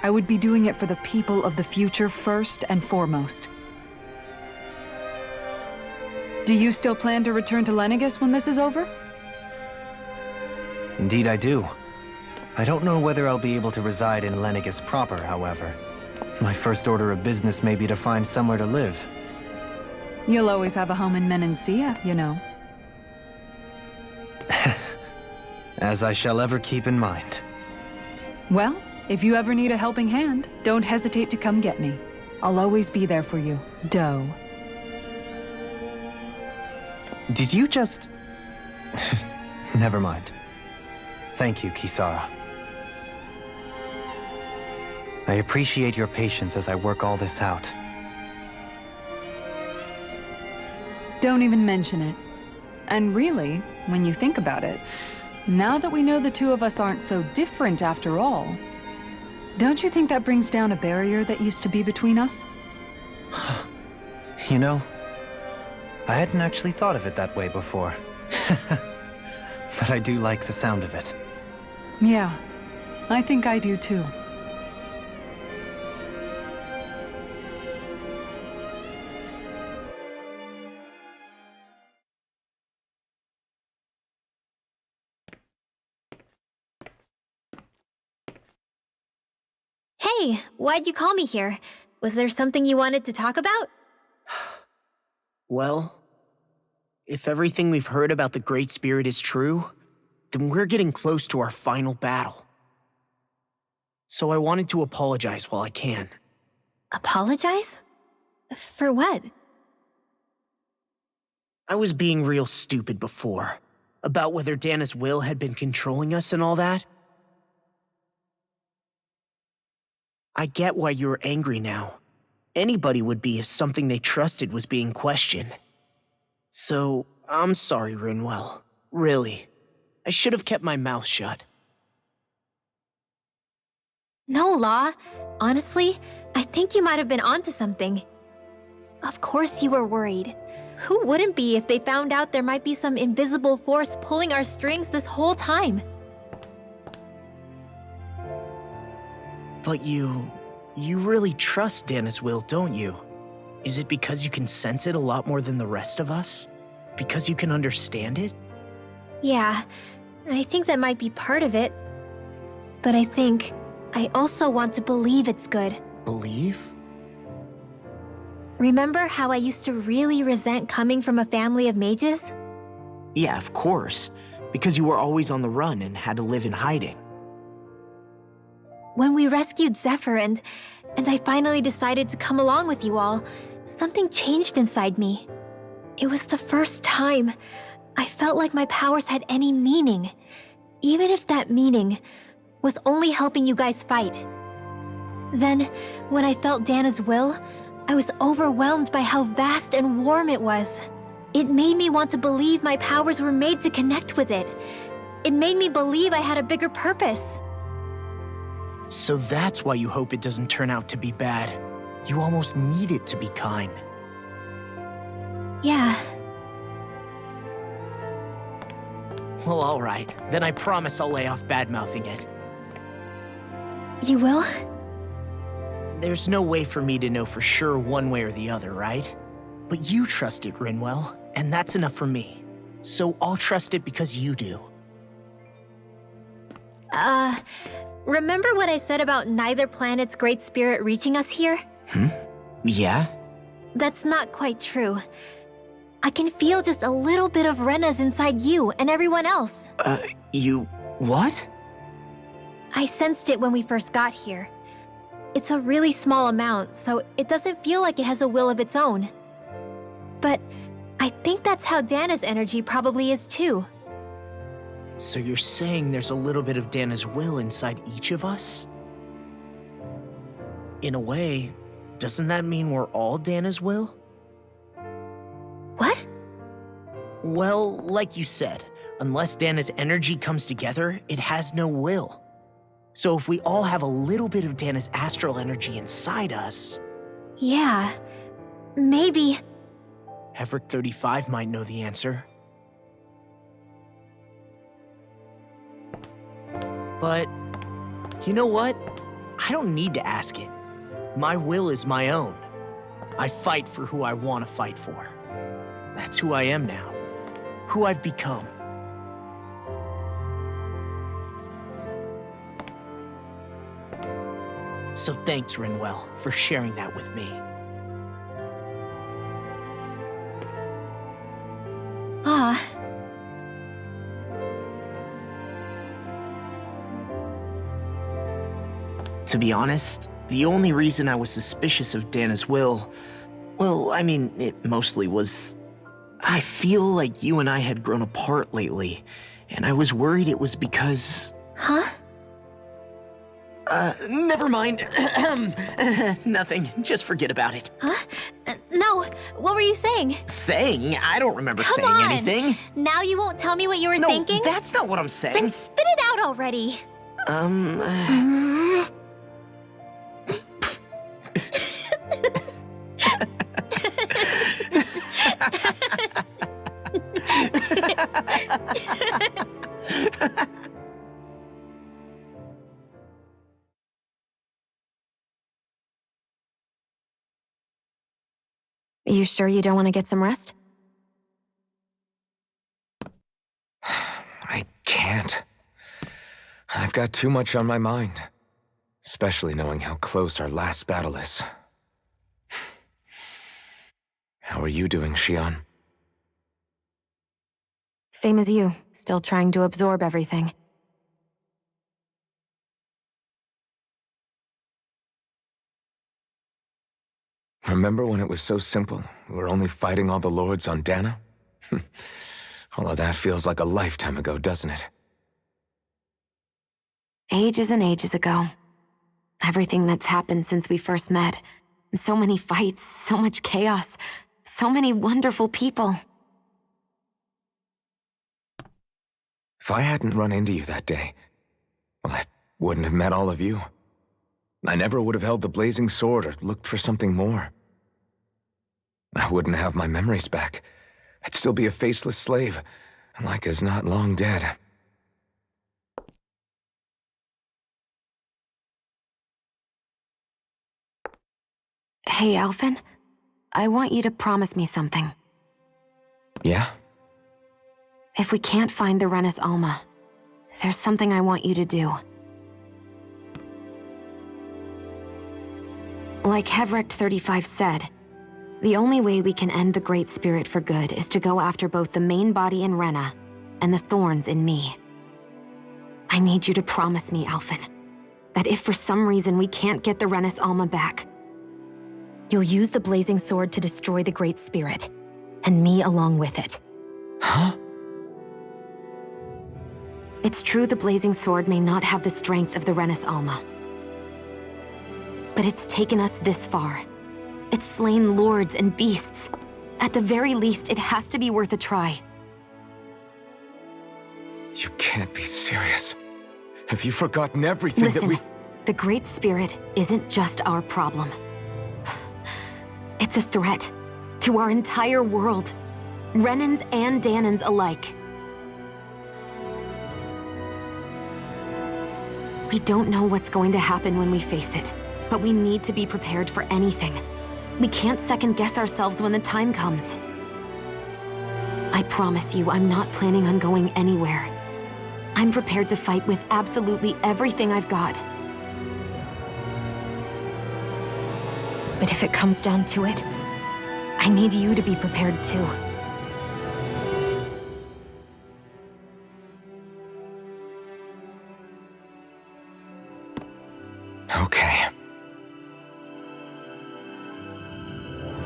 I would be doing it for the people of the future first and foremost. Do you still plan to return to Lenegis when this is over? Indeed I do. I don't know whether I'll be able to reside in Lenegis proper, however. My first order of business may be to find somewhere to live. You'll always have a home in Menancia, you know. As I shall ever keep in mind. Well, if you ever need a helping hand, don't hesitate to come get me. I'll always be there for you, Doe. Did you just... Never mind. Thank you, Kisara. I appreciate your patience as I work all this out. Don't even mention it. And really, when you think about it, now that we know the two of us aren't so different after all, don't you think that brings down a barrier that used to be between us? You know, I hadn't actually thought of it that way before. But I do like the sound of it. Yeah, I think I do too. Hey, why'd you call me here? Was there something you wanted to talk about? Well, if everything we've heard about the Great Spirit is true, then we're getting close to our final battle. So I wanted to apologize while I can. Apologize? For what? I was being real stupid before, about whether Dana's will had been controlling us and all that. I get why you're angry now. Anybody would be if something they trusted was being questioned. So, I'm sorry, Rinwell. Really. I should have kept my mouth shut. No, Law. Honestly, I think you might have been onto something. Of course you were worried. Who wouldn't be if they found out there might be some invisible force pulling our strings this whole time? But you really trust Dana's will, don't you? Is it because you can sense it a lot more than the rest of us? Because you can understand it? Yeah, I think that might be part of it. But I think I also want to believe it's good. Believe? Remember how I used to really resent coming from a family of mages? Yeah, of course. Because you were always on the run and had to live in hiding. When we rescued Zephyr and I finally decided to come along with you all, something changed inside me. It was the first time I felt like my powers had any meaning, even if that meaning was only helping you guys fight. Then, when I felt Dana's will, I was overwhelmed by how vast and warm it was. It made me want to believe my powers were made to connect with it. It made me believe I had a bigger purpose. So that's why you hope it doesn't turn out to be bad. You almost need it to be kind. Yeah. Well, all right. Then I promise I'll lay off bad-mouthing it. You will? There's no way for me to know for sure one way or the other, right? But you trust it, Rinwell, and that's enough for me. So I'll trust it because you do. Remember what I said about neither planet's great spirit reaching us here? Yeah? That's not quite true. I can feel just a little bit of Rena's inside you and everyone else. You... what? I sensed it when we first got here. It's a really small amount, so it doesn't feel like it has a will of its own. But I think that's how Dana's energy probably is too. So you're saying there's a little bit of Dana's will inside each of us? In a way, doesn't that mean we're all Dana's will? What? Well, like you said, unless Dana's energy comes together, it has no will. So if we all have a little bit of Dana's astral energy inside us... Yeah, maybe... Hevrekt-35 might know the answer. But, you know what? I don't need to ask it. My will is my own. I fight for who I want to fight for. That's who I am now. Who I've become. So thanks, Rinwell, for sharing that with me. Ah. To be honest, the only reason I was suspicious of Dana's will, well, I mean, it mostly was... I feel like you and I had grown apart lately, and I was worried it was because... Huh? Never mind. Nothing. Just forget about it. Huh? No, what were you saying? Saying? I don't remember Come saying on. anything. Now you won't tell me what you were No, thinking? that's not what I'm saying. Then spit it out already. You sure you don't want to get some rest? I can't. I've got too much on my mind. Especially knowing how close our last battle is. How are you doing, Xion? Same as you, still trying to absorb everything. Remember when it was so simple? We were only fighting all the lords on Dana? All of that feels like a lifetime ago, doesn't it? Ages and ages ago. Everything that's happened since we first met. So many fights, so much chaos, so many wonderful people. If I hadn't run into you that day, well, I wouldn't have met all of you. I never would have held the blazing sword or looked for something more. I wouldn't have my memories back. I'd still be a faceless slave, like as not long dead. Hey, Alphen. I want you to promise me something. Yeah? If we can't find the Renis Alma, there's something I want you to do. Like Hevrekt-35 said, the only way we can end the Great Spirit for good is to go after both the main body in Rena and the thorns in me. I need you to promise me, Alphen, that if for some reason we can't get the Renis Alma back, you'll use the blazing sword to destroy the Great Spirit, and me along with it. Huh? It's true the blazing sword may not have the strength of the Renis Alma, but it's taken us this far. It's slain lords and beasts. At the very least, it has to be worth a try. You can't be serious. Have you forgotten everything Listen, that we've... the Great Spirit isn't just our problem. It's a threat to our entire world, Renans and Danans alike. We don't know what's going to happen when we face it, but we need to be prepared for anything. We can't second-guess ourselves when the time comes. I promise you, I'm not planning on going anywhere. I'm prepared to fight with absolutely everything I've got. But if it comes down to it, I need you to be prepared too. Okay.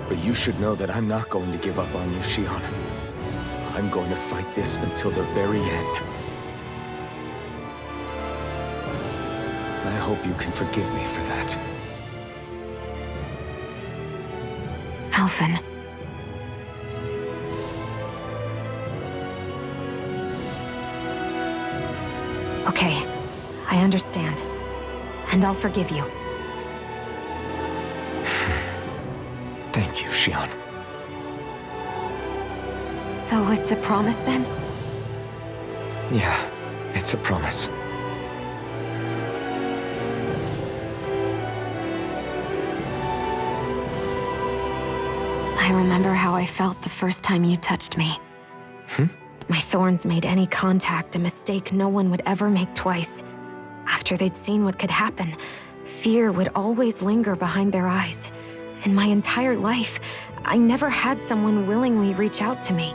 But you should know that I'm not going to give up on you, Shion. I'm going to fight this until the very end. I hope you can forgive me for that. Alphen. Okay, I understand. And I'll forgive you. Thank you, Shion. So it's a promise then? Yeah, it's a promise. I remember how I felt the first time you touched me. My thorns made any contact a mistake no one would ever make twice. After they'd seen what could happen, fear would always linger behind their eyes. In my entire life, I never had someone willingly reach out to me.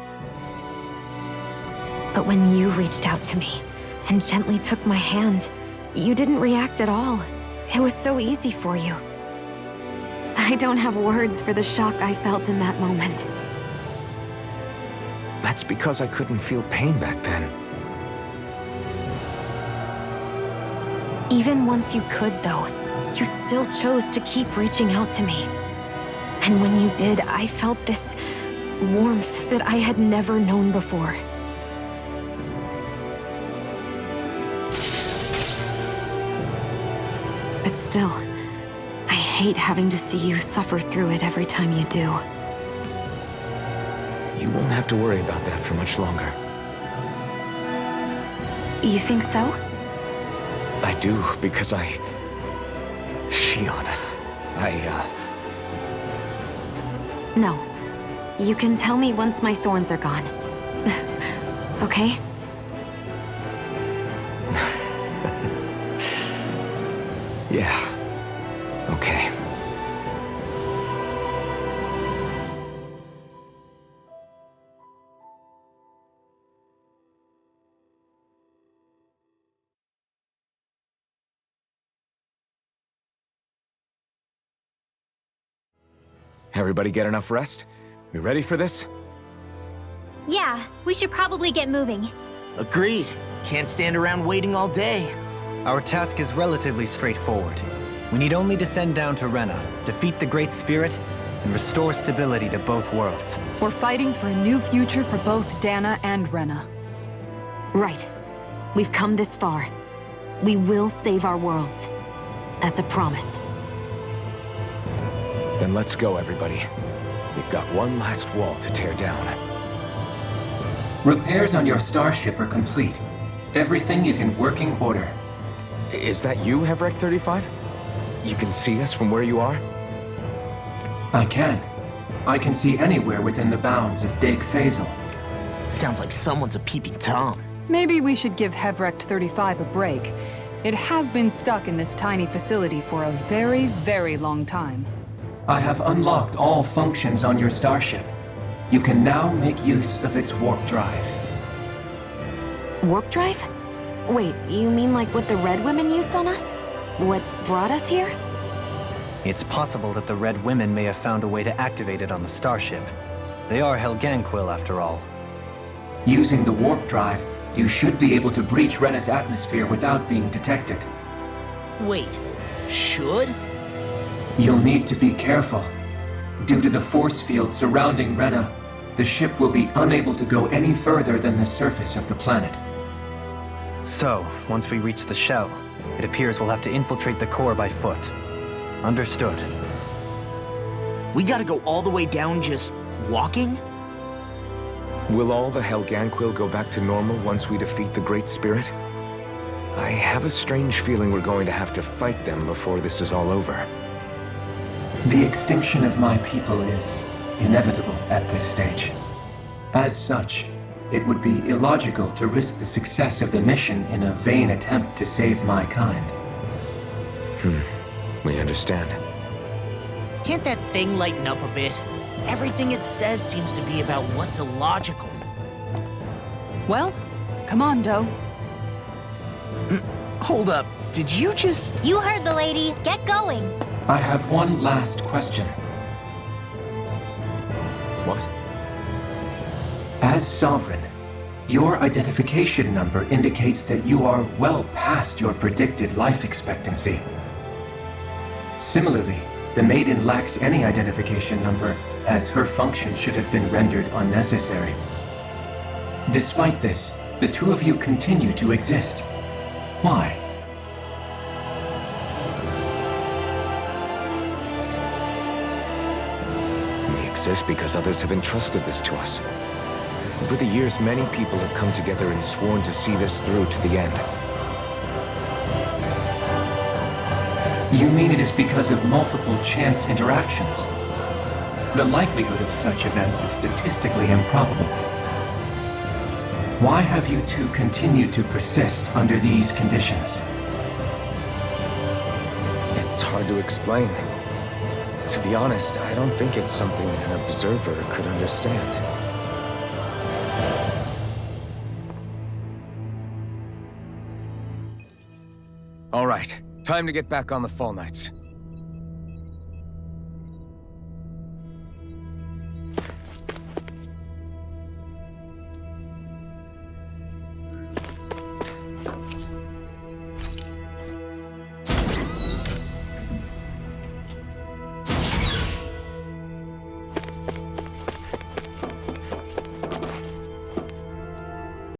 But when you reached out to me and gently took my hand, you didn't react at all. It was so easy for you. I don't have words for the shock I felt in that moment. That's because I couldn't feel pain back then. Even once you could, though, you still chose to keep reaching out to me. And when you did, I felt this warmth that I had never known before. But still, I hate having to see you suffer through it every time you do. You won't have to worry about that for much longer. You think so? I do, because Shion, No. You can tell me once my thorns are gone. Okay? Yeah. Okay. Everybody get enough rest? We ready for this? Yeah, we should probably get moving. Agreed. Can't stand around waiting all day. Our task is relatively straightforward. We need only descend down to Rena, defeat the Great Spirit, and restore stability to both worlds. We're fighting for a new future for both Dana and Rena. Right. We've come this far. We will save our worlds. That's a promise. Then let's go, everybody. We've got one last wall to tear down. Repairs on your starship are complete. Everything is in working order. Is that you, Hevrekt-35? You can see us from where you are? I can. I can see anywhere within the bounds of Dig Faisal. Sounds like someone's a peeping Tom. Maybe we should give Hevrekt-35 a break. It has been stuck in this tiny facility for a very, very long time. I have unlocked all functions on your starship. You can now make use of its warp drive. Warp drive? Wait, you mean like what the Red Women used on us? What brought us here? It's possible that the Red Women may have found a way to activate it on the starship. They are Helganquil, after all. Using the warp drive, you should be able to breach Rena's atmosphere without being detected. Wait, should? You'll need to be careful. Due to the force field surrounding Rena, the ship will be unable to go any further than the surface of the planet. So, once we reach the shell, it appears we'll have to infiltrate the core by foot. Understood. We gotta go all the way down just walking? Will all the Helganquil go back to normal once we defeat the Great Spirit? I have a strange feeling we're going to have to fight them before this is all over. The extinction of my people is inevitable at this stage. As such, it would be illogical to risk the success of the mission in a vain attempt to save my kind. We understand. Can't that thing lighten up a bit? Everything it says seems to be about what's illogical. Well, come on, Doe. Hold up, did you just... You heard the lady. Get going. I have one last question. What? As Sovereign, your identification number indicates that you are well past your predicted life expectancy. Similarly, the Maiden lacks any identification number, as her function should have been rendered unnecessary. Despite this, the two of you continue to exist. Why? We exist because others have entrusted this to us. Over the years, many people have come together and sworn to see this through to the end. You mean it is because of multiple chance interactions? The likelihood of such events is statistically improbable. Why have you two continued to persist under these conditions? It's hard to explain. To be honest, I don't think it's something an observer could understand. All right, time to get back on the Fall Knights.